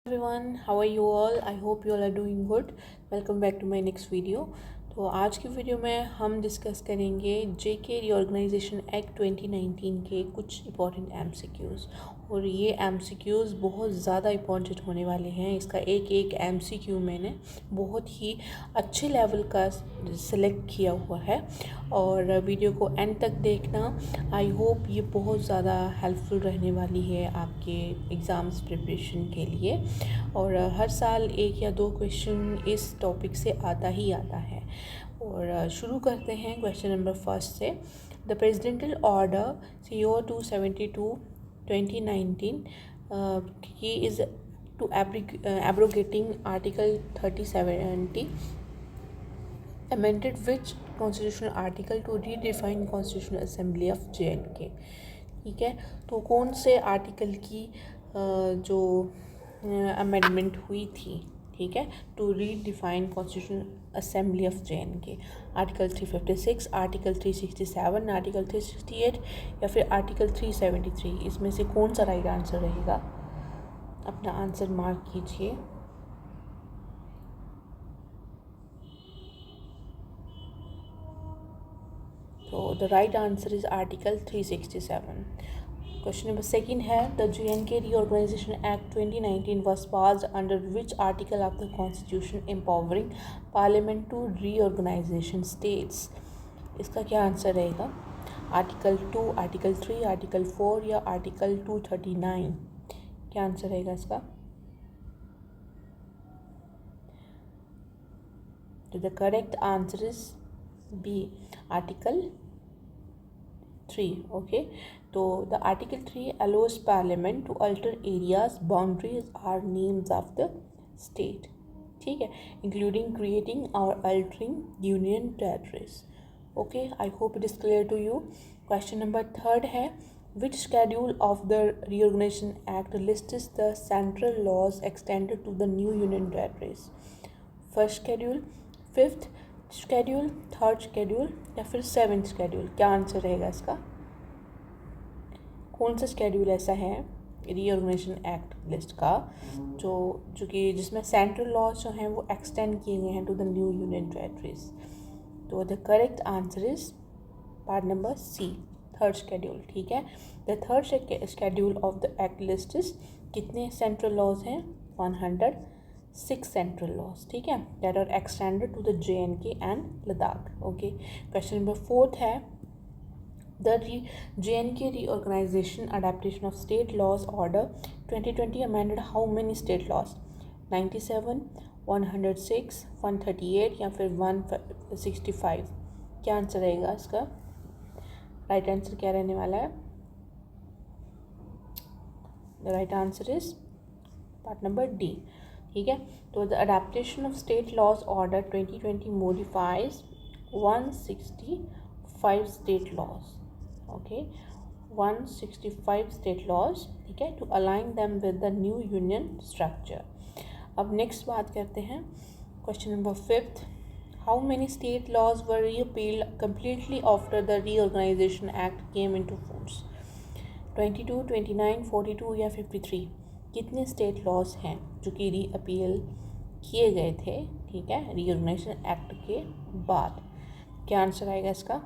Everyone, how are you all? I hope you all are doing good. Welcome back to my next video. तो आज की video में हम discuss करेंगे जेके reorganisation act 2019 के कुछ इंपॉर्टेंट एमसीक्यूज़। और ये एमसीक्यूज़ बहुत ज़्यादा इंपॉर्टेंट होने वाले हैं। इसका एक एक एमसीक्यू मैंने बहुत ही अच्छे लेवल का सिलेक्ट किया हुआ है और वीडियो को एंड तक देखना। आई होप ये बहुत ज़्यादा हेल्पफुल रहने वाली है आपके एग्ज़ाम्स प्रिपरेशन के लिए। और हर साल एक या दो क्वेश्चन इस टॉपिक से आता ही आता है। और शुरू करते हैं क्वेश्चन नंबर फर्स्ट से। द प्रेसिडेंशियल ऑर्डर CO 272 2019 की is to abrogating Article 3070 amended which constitutional article to redefine Constitutional Assembly of JNK। ठीक है, तो कौन से आर्टिकल की जो अमेंडमेंट हुई थी, ठीक है, to redefine constitutional assembly of JNK। Article 356, article 367, article 368 या फिर आर्टिकल 373, इसमें से कौन सा राइट आंसर रहेगा? अपना आंसर मार्क कीजिए। तो the right answer is article 367। Question number second है the JNK reorganization act 2019 was passed under which article of the constitution empowering parliament to reorganization states। इसका क्या आंसर रहेगा? आर्टिकल 2, आर्टिकल 3, आर्टिकल 4 या article 239? क्या answer रहेगा इसका? तो the correct answer is B, article 3। Okay, तो the article 3 allows parliament to alter areas boundaries or names of the state, ठीक है, including creating or altering union territories। Okay, I hope it is clear to you. Question number third है which schedule of the reorganization act lists the central laws extended to the new union territories? First schedule, fifth schedule, third schedule या फिर seventh schedule? क्या answer रहेगा इसका? कौन सा schedule ऐसा है रीऑर्गेनाइजेशन एक्ट लिस्ट का जो कि जिसमें सेंट्रल लॉज जो हैं वो एक्सटेंड किए गए हैं to the new union territories? तो the correct answer is part number C, third schedule. ठीक है, the third schedule of the act list is कितने सेंट्रल लॉज हैं? 106 सेंट्रल लॉज, ठीक है, that are extended to the JNK and Ladakh. Okay, question number fourth है the JNK reorganization adaptation of state laws order 2020 amended how many state laws? 97, 106, 138 या फिर 165? क्या answer रहेगा इसका? राइट आंसर क्या रहने वाला है? The right answer is part number D. ठीक है, तो the adaptation of state laws order 2020 modifies 165 state laws. Okay, 165 state laws, ठीक है, to align them with the new union structure. अब नेक्स्ट बात करते हैं question number fifth. How many state laws were repealed completely after the reorganisation act came into force? 22, 29, 42 या 53? कितने state laws हैं जो कि री अपील किए गए थे, ठीक है, रीऑर्गेनाइजेशन एक्ट के बाद? क्या आंसर आएगा इसका?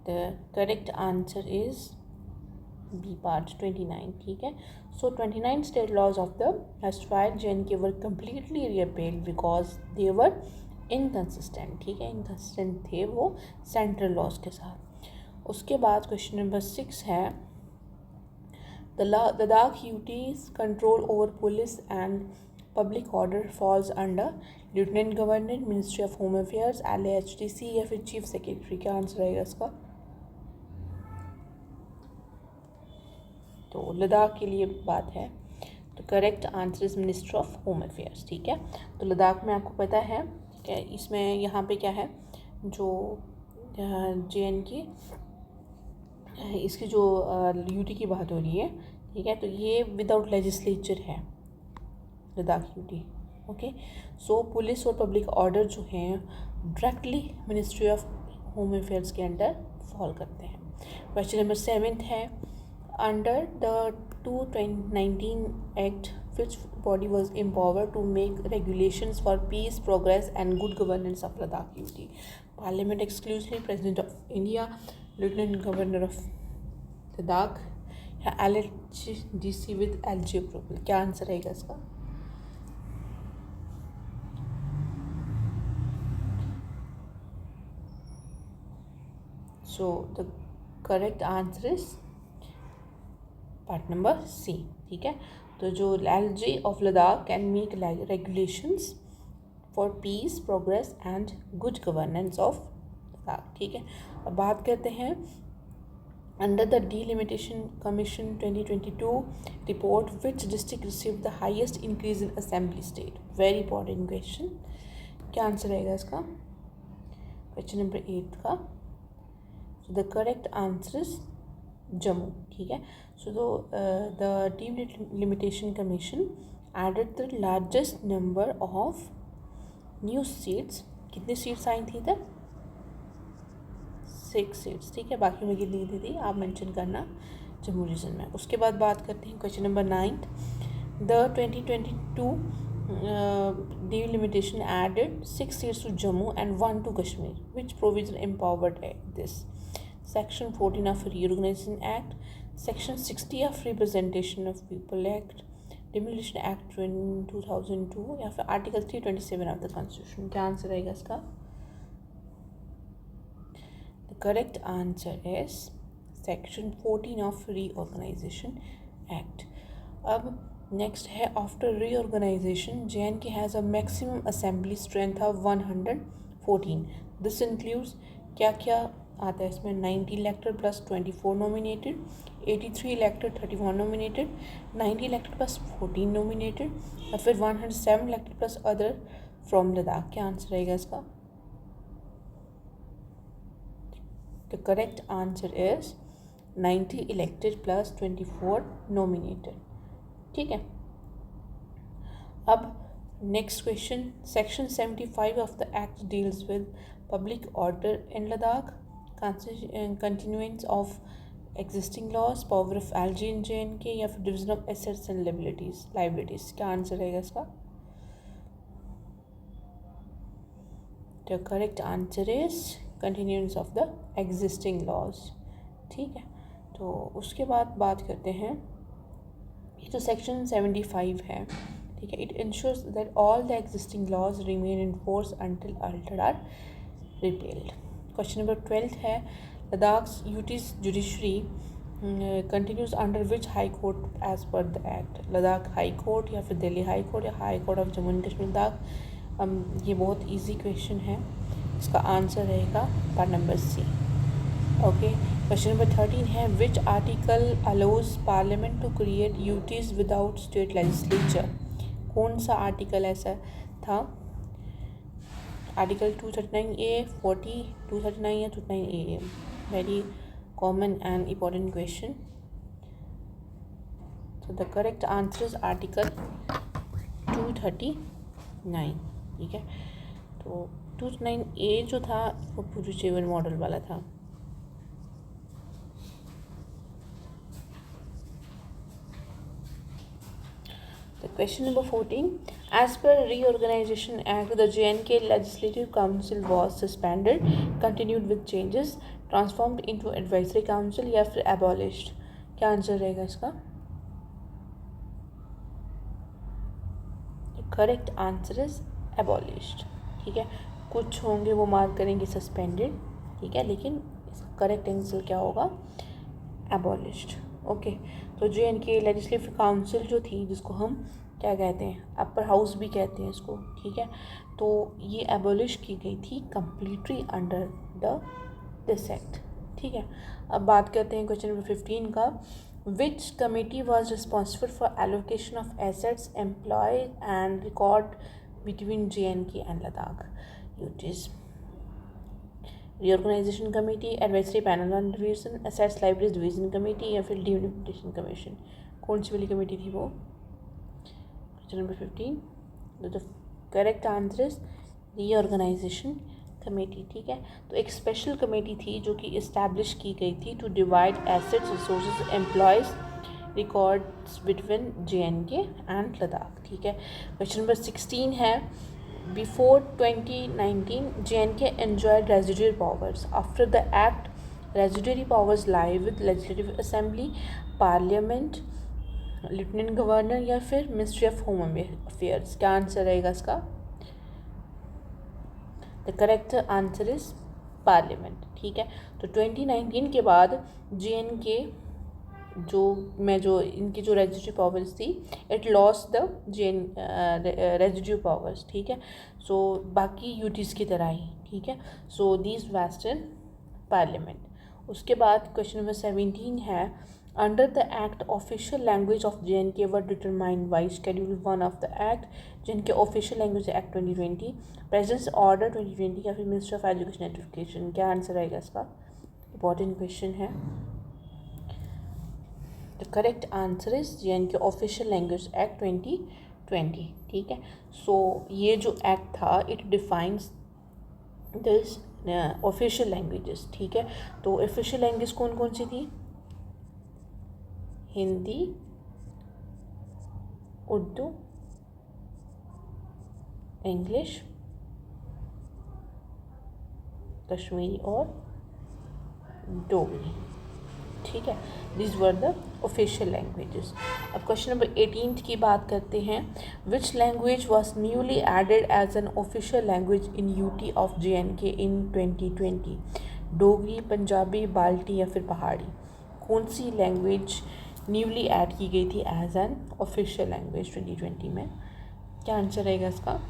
The correct answer is B, part 29। ठीक है, so 29 state laws of the erstwhile JNK were completely repealed because they were inconsistent. ठीक है, इनकन्सिस्टेंट थे वो सेंट्रल लॉज के साथ। उसके बाद क्वेश्चन नंबर 6 है the Ladakh UT's control over police and public order falls under lieutenant governor, ministry of home affairs, LAHDC या फिर चीफ सेक्रेटरी? क्या आंसर रहेगा इसका? तो लद्दाख के लिए बात है, तो correct answer is ministry of home affairs. ठीक है, तो लद्दाख में आपको पता है कि इसमें यहाँ पे क्या है, जो JNK इसकी जो UT की बात हो रही है, ठीक है, तो ये विदाउट लेजिस्लेचर है लद्दाख UT। ओके, सो पुलिस और पब्लिक ऑर्डर जो हैं directly ministry of home affairs के अंडर फॉल करते हैं। क्वेश्चन नंबर 7 है under the 2019 Act, which body was empowered to make regulations for peace, progress and good governance of Ladakh UT? Parliament exclusively, President of India, Lieutenant Governor of Ladakh या LHDC with LG approval? क्या answer रहेगा इसका? So the correct answer is part number C. ठीक है, तो जो LG of Ladakh can make regulations for peace, progress and good governance of Ladakh. ठीक है, अब बात करते हैं under the delimitation commission 2022 report which district receive the highest increase in assembly state? Very important question. क्या आंसर रहेगा इसका? क्वेश्चन नंबर 8 का. So the correct answer is Jammu. ठीक है, so the delimitation commission added the largest number of new seats. कितनी seats आई थी इधर? 6 सीट्स. ठीक है, बाकी में कितनी थी आप मेंशन करना जम्मू रीजन में. उसके बाद बात करते हैं question number 9. The 2022 delimitation added 6 seats to Jammu and 1 to Kashmir. Which provision empowered this? Section 14 of Reorganization Act, Section 60 of Representation of People Act, Demolition Act 2002 या फिर Article 327 of the Constitution? क्या आंसर रहेगा इसका? The correct answer is Section 14 of Reorganization Act. अब next है after reorganization JNK has a maximum assembly strength of 114. This includes क्या क्या आता है इसमें? 90 elected plus 24 nominated, 83 elected 31 nominated, 90 elected plus 14 nominated या फिर 107 elected plus other from Ladakh. क्या आंसर रहेगा इसका? The correct answer is 90 elected plus 24 nominated. ठीक है, अब next question. Section 75 of the act deals with public order in Ladakh, continuance of existing laws, power of LG in JNK या फिर division of assets and liabilities. क्या answer रहेगा इसका? The correct answer is continuance of the existing laws. ठीक है, तो उसके बाद बात करते हैं, ये तो सेक्शन 75 है. ठीक है, it ensures that all the existing laws remain in force until altered or repealed. Question number 12 है Ladakh UTs judiciary continues under which high court as per the act? Ladakh high court या फिर दिल्ली हाई कोर्ट या high court of Jammu and Kashmir Ladakh? ये बहुत easy question है. इसका answer रहेगा part number C. Okay, question number 13 है which article allows parliament to create UTs without state legislature? कौन सा आर्टिकल ऐसा था? आर्टिकल 239A, 40, 239 या 239A? Very common and important question. तो the correct answer is article 239. ठीक है, तो 239A जो था वो पुडुचेरी मॉडल वाला था. Question number 14. As per Reorganization Act, the JNK Legislative Council was suspended, continued with changes, transformed into Advisory Council या फिर abolished? क्या आंसर रहेगा इसका? The correct answer is abolished. ठीक है, कुछ होंगे वो मार्क करेंगे सस्पेंडेड. ठीक है, लेकिन इसका करेक्ट आंसर क्या होगा? abolished. ओके, तो JNK लेजिस्लेटिव काउंसिल जो थी, जिसको हम क्या कहते हैं, अपर हाउस भी कहते हैं इसको. ठीक है, तो ये एबोलिश की गई थी कम्प्लीटली अंडर दिस एक्ट. ठीक है, अब बात करते हैं क्वेश्चन नंबर 15 का. Which committee was responsible for allocation of assets, employ and record between JNK and Ladakh UTs? Reorganisation committee, advisory panel on division, assets libraries division committee या फिर delimitation commission? कौन सी वाली कमेटी थी वो? Question number 15. The correct answer is reorganisation committee. ठीक है, तो एक स्पेशल कमेटी थी जो कि इस्टेब्लिश की गई थी to divide assets, resources, employees records between JNK and Ladakh. ठीक है, क्वेश्चन नंबर 16 है, before 2019 JNK enjoyed residual powers. After the act, residuary powers lie with legislative assembly, parliament, lieutenant governor या फिर मिनिस्ट्री ऑफ होम अफेयर्स। क्या answer रहेगा इसका? The correct answer is parliament. ठीक है, तो 2019 के बाद JNK जो इनकी जो रेजिड्यू पावर्स थी, it loss the residue powers. ठीक है, सो बाकी यूटीज़ की तरह ही। ठीक है, सो दीज वेस्टर्न पार्लियामेंट। उसके बाद क्वेश्चन नंबर 17 है, under the act official language of JNK were determined by schedule 1 of the act. JNK official language act 2020, president's order 2020 या फिर मिनिस्टर ऑफ एजुकेशन एजुकेशन। क्या आंसर आएगा इसका? Important question है। The correct answer is JNK official language act 2020। ठीक है, so ये जो एक्ट था it defines this official languages. ठीक है, तो ऑफिशियल लैंग्वेज कौन कौन सी थी? हिंदी, उर्दू, इंग्लिश, कश्मीरी और डोगरी। ठीक है, this were the official languages. अब क्वेश्चन नंबर 18 की बात करते हैं, which language was newly added as an official language in UT of JNK in 2020? Dogri, Punjabi, Balti या फिर पहाड़ी। कौन सी लैंग्वेज न्यूली ऐड की गई थी एज एन ऑफिशियल लैंग्वेज 2020 में? क्या आंसर रहेगा इसका?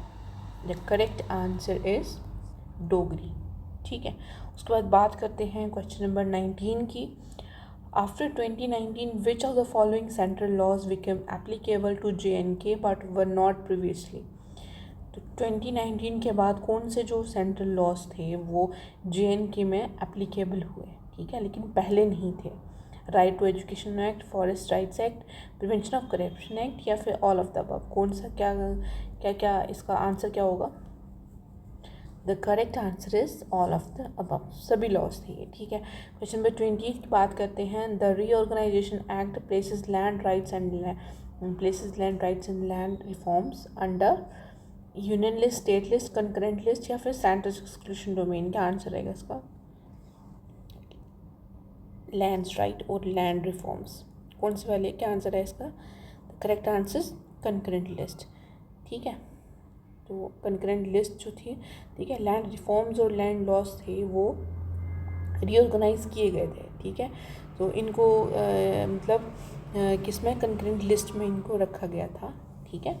The correct answer is Dogri. ठीक है, उसके बाद बात करते हैं क्वेश्चन नंबर 19 की, after 2019 which of the following central laws became applicable to JNK but were not previously? तो 2019 के बाद कौन से जो सेंट्रल लॉज थे वो JNK में एप्लीकेबल हुए? ठीक है, लेकिन पहले नहीं थे। Right to education act, forest rights act, prevention of corruption act या फिर ऑल ऑफ द अबव। कौन सा क्या इसका आंसर क्या होगा? The correct answer is all of the above, सभी लॉज थे ये। ठीक है, क्वेश्चन नंबर 20 की बात करते हैं, the reorganisation act places land rights and land reforms under union list, state list, concurrent list या फिर सेंट्रल एक्सक्लूशन डोमेन। क्या आंसर रहेगा इसका? लैंड्स राइट और लैंड रिफॉर्म्स। कौन से वाले? क्या आंसर है इसका? The correct answer is concurrent list. ठीक है, तो कंकरेंट लिस्ट जो थी, ठीक है, लैंड रिफॉर्म्स और लैंड लॉस थे वो रीऑर्गेनाइज किए गए थे। ठीक है, तो इनको किस में? कंकरेंट लिस्ट में इनको रखा गया था। ठीक है,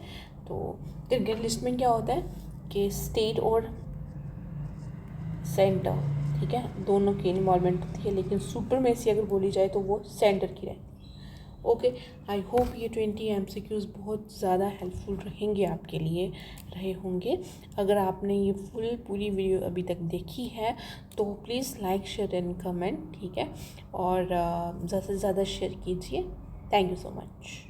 तो कंकरेंट लिस्ट में क्या होता है कि स्टेट और सेंटर, ठीक है, दोनों की इन्वॉल्वमेंट होती है, लेकिन सुपरमेसी अगर बोली जाए तो वो सेंटर की रहती है। ओके, आई होप ये 20 MCQs बहुत ज़्यादा हेल्पफुल रहेंगे आपके लिए, रहे होंगे। अगर आपने ये पूरी वीडियो अभी तक देखी है तो please like, share and comment. ठीक है, और ज़्यादा से ज़्यादा शेयर कीजिए। Thank you so much.